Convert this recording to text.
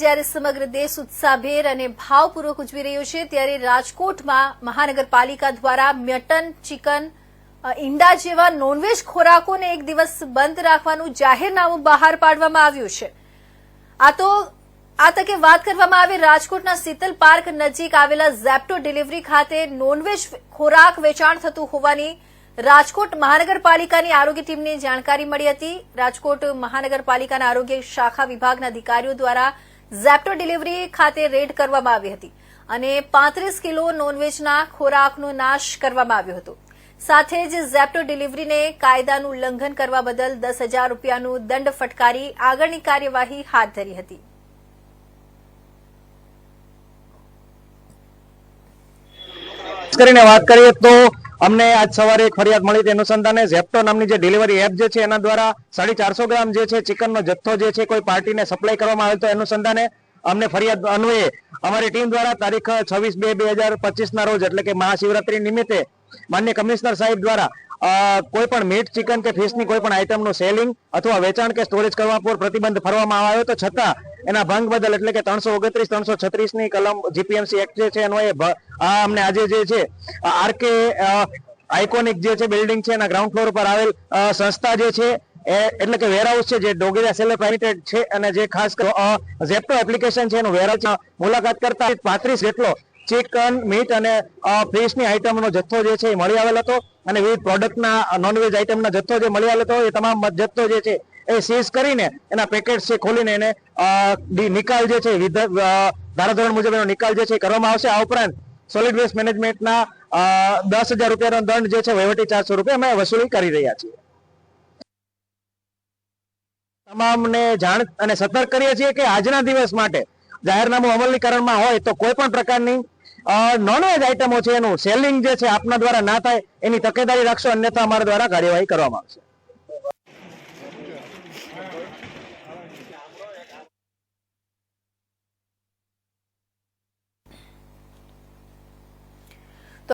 જ્યારે સમગ્ર દેશ ઉત્સાહભેર અને ભાવપૂર્વક ઉજવી રહ્યો છે ત્યારે રાજકોટમાં મહાનગરપાલિકા દ્વારા મટન, ચિકન, ઈંડા જેવા નોનવેજ ખોરાકોને એક દિવસ બંધ રાખવાનું જાહેરનામું બહાર પાડવામાં આવ્યું છે। આ તકે વાત કરવામાં આવે રાજકોટના શીતલ પાર્ક નજીક આવેલા ઝેપ્ટો ડિલિવરી ખાતે નોનવેજ ખોરાક વેચાણ થતું હોવાની રાજકોટ મહાનગરપાલિકાની આરોગ્ય ટીમને જાણકારી મળી હતી। રાજકોટ મહાનગરપાલિકાના આરોગ્ય શાખા વિભાગના અધિકારીઓ દ્વારા ઝેપ્ટો ડિલિવરી ખાતે રેડ કરવામાં આવી હતી અને 35 કિલો નોનવેજના ખોરાકનો નાશ કરવામાં આવ્યો હતો। સાથે જ ઝેપ્ટો ડિલિવરીને કાયદાનું ઉલ્લંઘન કરવા બદલ 10,000 રૂપિયાનું દંડ ફટકારી આગળની કાર્યવાહી હાથ ધરી હતી। કરીને વાત કરીએ તો અમને આજ સવારે એક ફરિયાદ મળી તે અનુસંધાને ઝેપ્ટો નામની જે ડિલિવરી એપ જે છે એના દ્વારા 450 ગ્રામ જે છે ચિકનનો જથ્થો જે છે કોઈ પાર્ટીને સપ્લાય કરવામાં આવ્યો તો અનુસંધાને અમને ફરિયાદ અન્વયે અમારી ટીમ દ્વારા તારીખ 26/2/2025 ના રોજ એટલે કે મહાશિવરાત્રી નિમિત્તે માનનીય કમિશનર સાહેબ દ્વારા કોઈ પણ મીટ, ચિકન કે ફિશની કોઈ પણ આઈટમનું સેલિંગ અથવા વેચાણ કે સ્ટોરેજ કરવા પર પ્રતિબંધ ફરવામાં આવ્યો તો છતાં એના ભંગ બદલ એટલે કે 329, 336 ની કલમ જીપીએમસી એક્ટ જે છે અન્વયે અમને આજે જે છે આરકે આઇકોનિક જે છે બિલ્ડિંગ છે એના ગ્રાઉન્ડ ફ્લોર પર આવેલ સંસ્થા જે છે એટલે કે વેરહાઉસ છે જે ડોગેરિયા સેલર પ્રાઇવેટ છે અને જે ખાસ ઝેપ્ટો એપ્લિકેશન છે એનું વેરહાઉસ મુલાકાત કરતા 35 જેટલો ચિકન, મીટ અને ફિશની આઈટમનો જથ્થો જે છે એ મળી આવેલ હતો અને વિવિધ પ્રોડક્ટના નોનવેજ આઈટમના જથ્થો જે મળી આવેલ હતો એ તમામ જથ્થો જે છે એ સીઝ કરીને એના પેકેટ છે ખોલીને એને નિકાલ જે છે ધારાધોરણ મુજબ એનો નિકાલ જે છે કરવામાં આવશે। આ ઉપરાંત સોલિડ વેસ્ટ મેનેજમેન્ટના 10,000 રૂપિયાનો દંડ જે છે વહીવટી 400 રૂપિયા અમે વસૂલી કરી રહ્યા છીએ। તમામને જાણ અને સતર્ક કરીએ છીએ કે આજના દિવસ માટે જાહેરનામું અમલીકરણમાં હોય તો કોઈ પણ પ્રકારની નોનવેજ આઈટમો છે એનું સેલિંગ જે છે આપના દ્વારા ના થાય એની તકેદારી રાખશો, અન્યથા અમારા દ્વારા કાર્યવાહી કરવામાં આવશે।